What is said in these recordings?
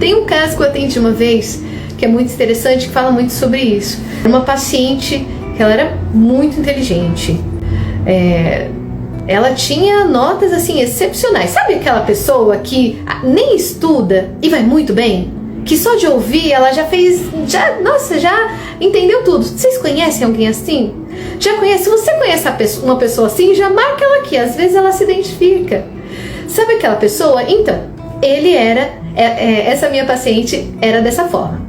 Tem um caso que eu atendi uma vez, que é muito interessante, que fala muito sobre isso. Uma paciente que ela era muito inteligente. Ela tinha notas assim excepcionais. Sabe aquela pessoa que nem estuda e vai muito bem? Que só de ouvir ela já entendeu tudo. Vocês conhecem alguém assim? Já conhece? Se você conhece uma pessoa assim, já marca ela aqui. Às vezes ela se identifica. Sabe aquela pessoa? Então, essa minha paciente era dessa forma.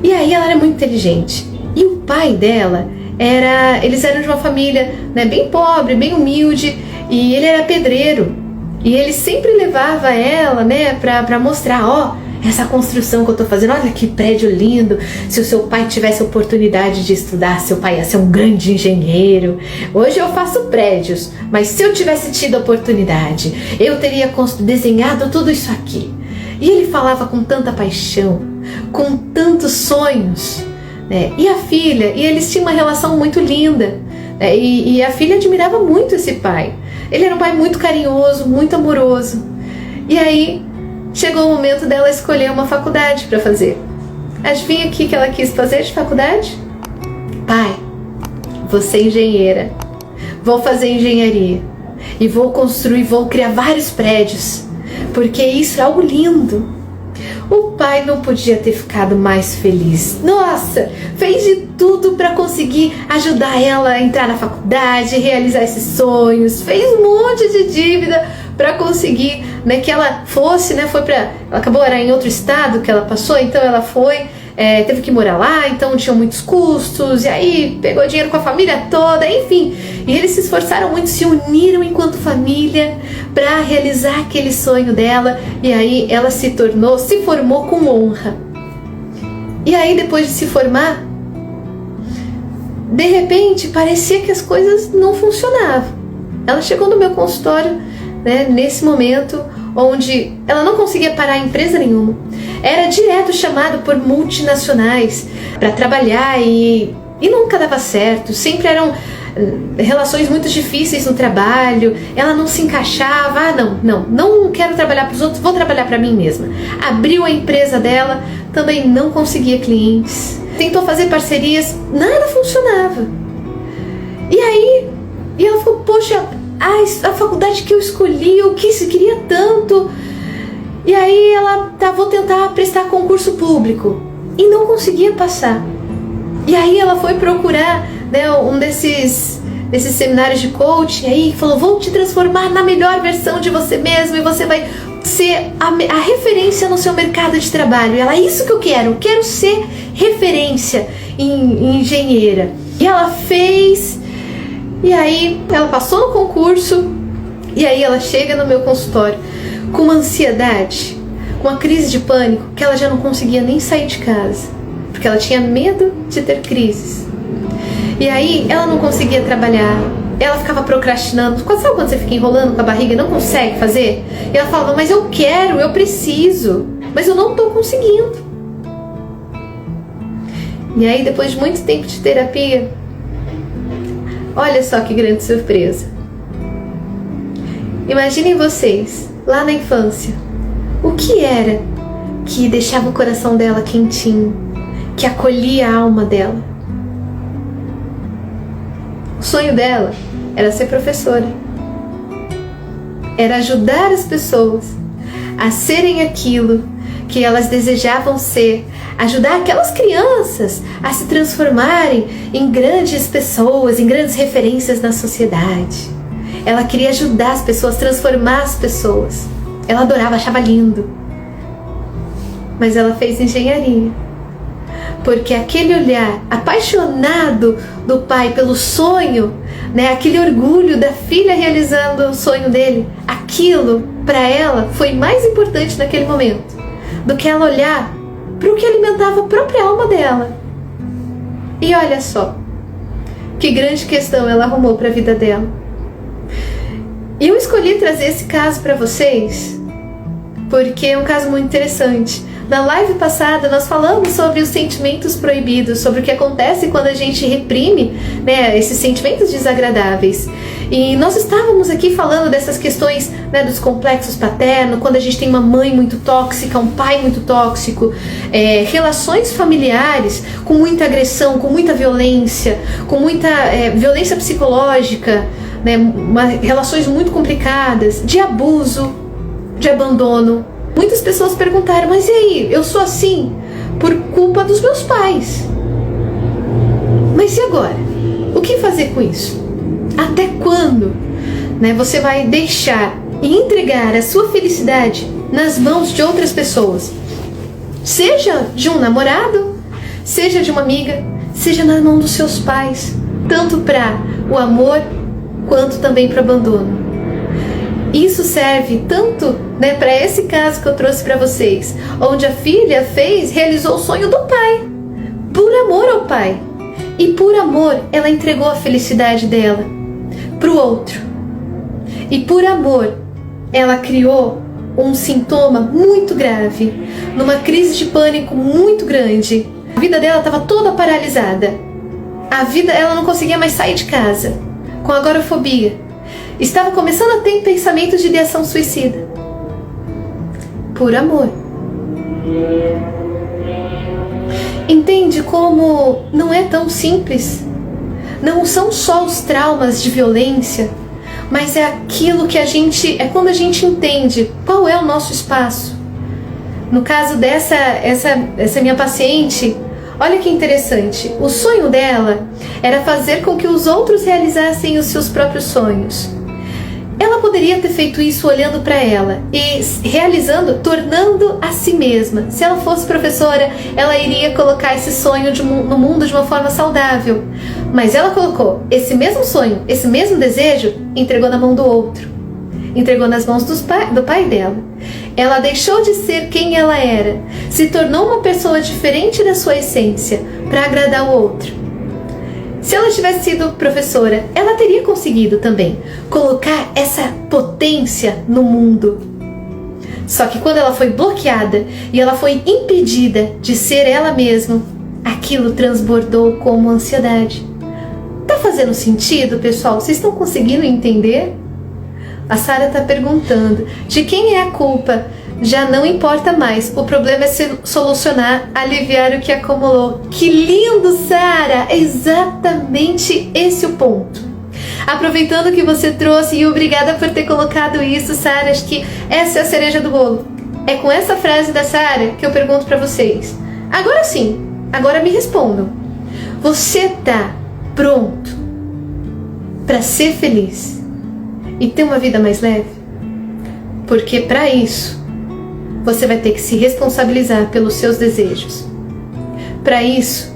E aí ela era muito inteligente. E o pai dela eles eram de uma família, né, bem pobre, bem humilde. E ele era pedreiro. E ele sempre levava ela, né, pra mostrar, essa construção que eu tô fazendo, olha que prédio lindo. Se o seu pai tivesse a oportunidade de estudar, seu pai ia ser um grande engenheiro. Hoje eu faço prédios, mas se eu tivesse tido a oportunidade, eu teria desenhado tudo isso aqui. E ele falava com tanta paixão, com tantos sonhos, né? E a filha, e eles tinham uma relação muito linda, né? E a filha admirava muito esse pai. Ele era um pai muito carinhoso, muito amoroso. E aí chegou o momento dela escolher uma faculdade para fazer. Adivinha o que ela quis fazer de faculdade? Pai, vou ser engenheira, vou fazer engenharia e vou criar vários prédios, porque isso é algo lindo. O pai não podia ter ficado mais feliz. Nossa, fez de tudo para conseguir ajudar ela a entrar na faculdade, realizar esses sonhos, fez um monte de dívida para conseguir, né, que ela fosse, né, ela acabou, era em outro estado que ela passou, então ela teve que morar lá, então tinham muitos custos, e aí pegou dinheiro com a família toda, enfim. E eles se esforçaram muito, se uniram enquanto família para realizar aquele sonho dela, e aí ela se formou com honra. E aí depois de se formar, de repente parecia que as coisas não funcionavam. Ela chegou no meu consultório, né, nesse momento onde ela não conseguia parar a empresa nenhuma. Era direto chamado por multinacionais para trabalhar e nunca dava certo. Sempre eram relações muito difíceis no trabalho. Ela não se encaixava. Não quero trabalhar para os outros, vou trabalhar para mim mesma. Abriu a empresa dela, também não conseguia clientes. Tentou fazer parcerias, nada funcionava. E ela falou, poxa, a faculdade que eu escolhi, eu queria tanto. E aí vou tentar prestar concurso público. E não conseguia passar. E aí ela foi procurar, né, um desses seminários de coaching, aí falou, vou te transformar na melhor versão de você mesmo e você vai ser a referência no seu mercado de trabalho. E ela, isso que eu quero ser referência em engenheira. E ela fez. E aí ela passou no concurso, e aí ela chega no meu consultório com uma ansiedade, com uma crise de pânico, que ela já não conseguia nem sair de casa, porque ela tinha medo de ter crises. E aí ela não conseguia trabalhar, ela ficava procrastinando. Sabe quando você fica enrolando com a barriga e não consegue fazer? E ela falava, mas eu quero, eu preciso, mas eu não estou conseguindo. E aí depois de muito tempo de terapia, olha só que grande surpresa. Imaginem vocês, lá na infância, o que era que deixava o coração dela quentinho, que acolhia a alma dela. O sonho dela era ser professora. Era ajudar as pessoas a serem aquilo que elas desejavam ser, ajudar aquelas crianças a se transformarem em grandes pessoas, em grandes referências na sociedade. Ela queria ajudar as pessoas, transformar as pessoas. Ela adorava, achava lindo. Mas ela fez engenharia. Porque aquele olhar apaixonado do pai pelo sonho, né, aquele orgulho da filha realizando o sonho dele, aquilo para ela foi mais importante naquele momento do que ela olhar para o que alimentava a própria alma dela. E olha só, que grande questão ela arrumou para a vida dela. E eu escolhi trazer esse caso para vocês porque é um caso muito interessante. Na live passada nós falamos sobre os sentimentos proibidos, sobre o que acontece quando a gente reprime, né, esses sentimentos desagradáveis. E nós estávamos aqui falando dessas questões, né, dos complexos paternos, quando a gente tem uma mãe muito tóxica, um pai muito tóxico, relações familiares com muita agressão, com muita violência, com muita violência psicológica, né, relações muito complicadas, de abuso, de abandono. Muitas pessoas perguntaram, mas e aí, eu sou assim por culpa dos meus pais. Mas e agora? O que fazer com isso? Até quando, né, você vai deixar e entregar a sua felicidade nas mãos de outras pessoas? Seja de um namorado, seja de uma amiga, seja na mão dos seus pais, tanto para o amor quanto também para o abandono. Isso serve tanto, né, para esse caso que eu trouxe para vocês, onde a filha realizou o sonho do pai, por amor ao pai. E por amor, ela entregou a felicidade dela para o outro. E por amor, ela criou um sintoma muito grave, numa crise de pânico muito grande. A vida dela estava toda paralisada. Ela não conseguia mais sair de casa, com agorafobia. Estava começando a ter pensamentos de ideação suicida. Por amor. Entende como não é tão simples? Não são só os traumas de violência, mas é aquilo que é quando a gente entende qual é o nosso espaço. No caso essa minha paciente, olha que interessante, o sonho dela era fazer com que os outros realizassem os seus próprios sonhos. Ela poderia ter feito isso olhando para ela e tornando a si mesma. Se ela fosse professora, ela iria colocar esse sonho no mundo de uma forma saudável. Mas ela colocou esse mesmo sonho, esse mesmo desejo, entregou na mão do outro. Entregou nas mãos do pai dela. Ela deixou de ser quem ela era, se tornou uma pessoa diferente da sua essência para agradar o outro. Se ela tivesse sido professora, ela teria conseguido também colocar essa potência no mundo. Só que quando ela foi bloqueada e ela foi impedida de ser ela mesma, aquilo transbordou como ansiedade. Tá fazendo sentido, pessoal? Vocês estão conseguindo entender? A Sara está perguntando, de quem é a culpa? Já não importa mais, o problema é solucionar, aliviar o que acumulou. Que lindo, Sara! É exatamente esse o ponto. Aproveitando que você trouxe, e obrigada por ter colocado isso, Sara, acho que essa é a cereja do bolo. É com essa frase da Sara que eu pergunto para vocês. Agora sim, agora me respondam. Você tá pronto para ser feliz e ter uma vida mais leve? Porque para isso, você vai ter que se responsabilizar pelos seus desejos. Para isso,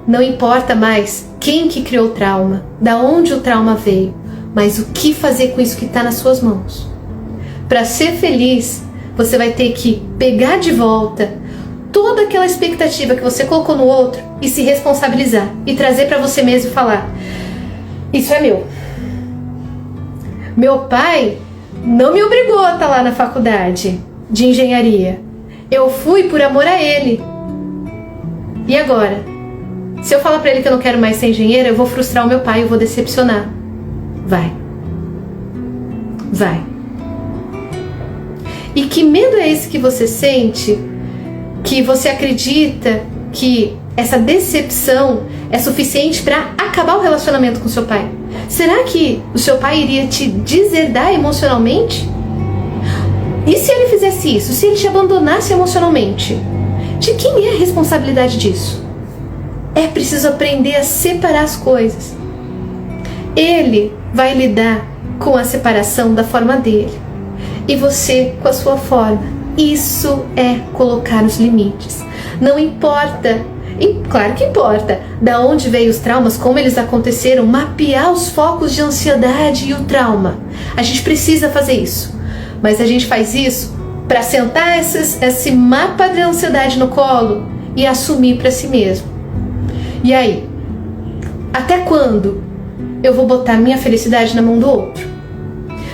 não importa mais quem que criou o trauma, da onde o trauma veio, mas o que fazer com isso que está nas suas mãos. Para ser feliz, você vai ter que pegar de volta toda aquela expectativa que você colocou no outro e se responsabilizar e trazer para você mesmo e falar: isso é meu. Meu pai não me obrigou a estar lá na faculdade de engenharia. Eu fui por amor a ele. E agora? Se eu falar pra ele que eu não quero mais ser engenheira, eu vou frustrar o meu pai, eu vou decepcionar. Vai. E que medo é esse que você sente, que você acredita que essa decepção é suficiente para acabar o relacionamento com seu pai? Será que o seu pai iria te deserdar emocionalmente? E se ele fizesse isso? Se ele te abandonasse emocionalmente? De quem é a responsabilidade disso? É preciso aprender a separar as coisas. Ele vai lidar com a separação da forma dele e você com a sua forma. Isso é colocar os limites. Não importa, e claro que importa, da onde veio os traumas, como eles aconteceram, mapear os focos de ansiedade e o trauma. A gente precisa fazer isso. Mas a gente faz isso para sentar esse mapa de ansiedade no colo e assumir para si mesmo. E aí? Até quando eu vou botar minha felicidade na mão do outro?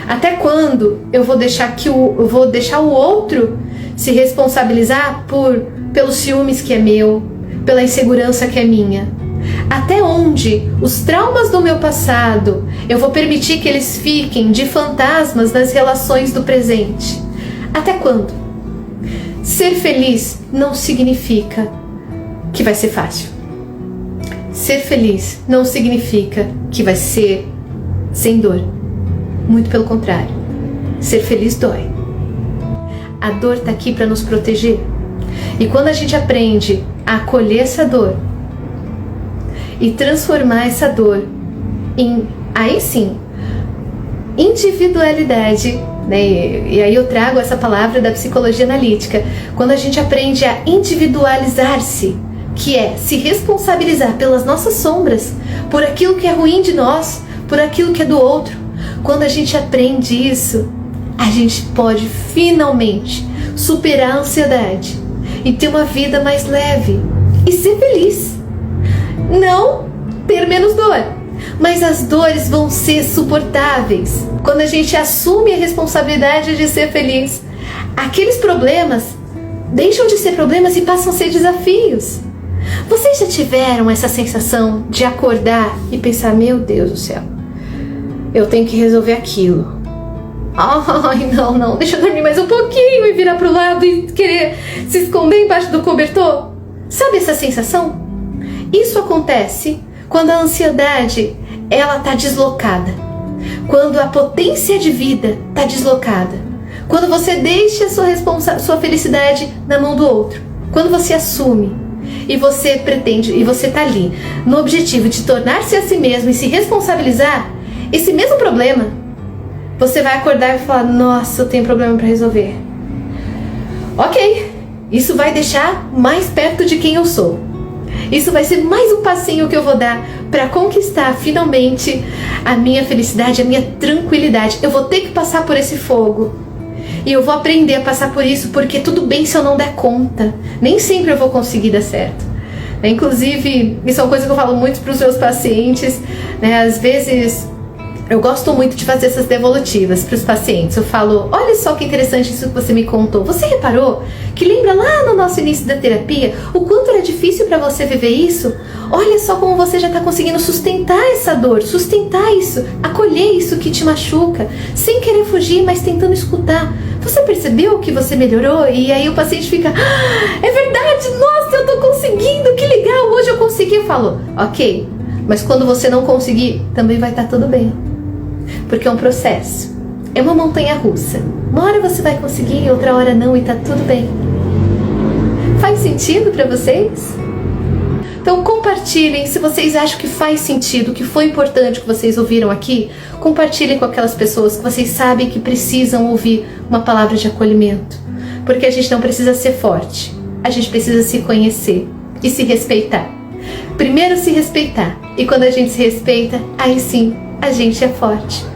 Até quando eu vou deixar o outro se responsabilizar pelos ciúmes que é meu, pela insegurança que é minha? Até onde os traumas do meu passado eu vou permitir que eles fiquem de fantasmas nas relações do presente? Até quando? Ser feliz não significa que vai ser fácil. Ser feliz não significa que vai ser sem dor. Muito pelo contrário. Ser feliz dói. A dor está aqui para nos proteger. E quando a gente aprende a acolher essa dor e transformar essa dor em, aí sim, individualidade, né? E aí eu trago essa palavra da psicologia analítica. Quando a gente aprende a individualizar-se, que é se responsabilizar pelas nossas sombras, por aquilo que é ruim de nós, por aquilo que é do outro. Quando a gente aprende isso, a gente pode finalmente superar a ansiedade e ter uma vida mais leve e ser feliz. Não ter menos dor, mas as dores vão ser suportáveis quando a gente assume a responsabilidade de ser feliz. Aqueles problemas deixam de ser problemas e passam a ser desafios. Vocês já tiveram essa sensação de acordar e pensar: meu Deus do céu, eu tenho que resolver aquilo. Ai, não, deixa eu dormir mais um pouquinho e virar pro lado e querer se esconder embaixo do cobertor. Sabe essa sensação? Isso acontece quando a ansiedade, ela tá deslocada. Quando a potência de vida tá deslocada. Quando você deixa a sua felicidade na mão do outro. Quando você assume e você pretende, e você tá ali no objetivo de tornar-se a si mesmo e se responsabilizar, esse mesmo problema, você vai acordar e falar: nossa, eu tenho problema para resolver. Ok, isso vai deixar mais perto de quem eu sou. Isso vai ser mais um passinho que eu vou dar para conquistar finalmente a minha felicidade, a minha tranquilidade. Eu vou ter que passar por esse fogo. E eu vou aprender a passar por isso, porque tudo bem se eu não der conta. Nem sempre eu vou conseguir dar certo. Inclusive, isso é uma coisa que eu falo muito para os meus pacientes, né? Às vezes eu gosto muito de fazer essas devolutivas para os pacientes. Eu falo: olha só que interessante isso que você me contou. Você reparou que lembra lá no nosso início da terapia o quanto era difícil para você viver isso? Olha só como você já está conseguindo sustentar essa dor, sustentar isso, acolher isso que te machuca, sem querer fugir, mas tentando escutar. Você percebeu que você melhorou? E aí o paciente fica: é verdade, nossa, eu tô conseguindo, que legal, hoje eu consegui. Eu falo: ok, mas quando você não conseguir, também vai estar tudo bem. Porque é um processo, é uma montanha russa. Uma hora você vai conseguir, outra hora não, e tá tudo bem. Faz sentido para vocês? Então compartilhem, se vocês acham que faz sentido, que foi importante que vocês ouviram aqui, compartilhem com aquelas pessoas que vocês sabem que precisam ouvir uma palavra de acolhimento. Porque a gente não precisa ser forte, a gente precisa se conhecer e se respeitar. Primeiro se respeitar, e quando a gente se respeita, aí sim a gente é forte.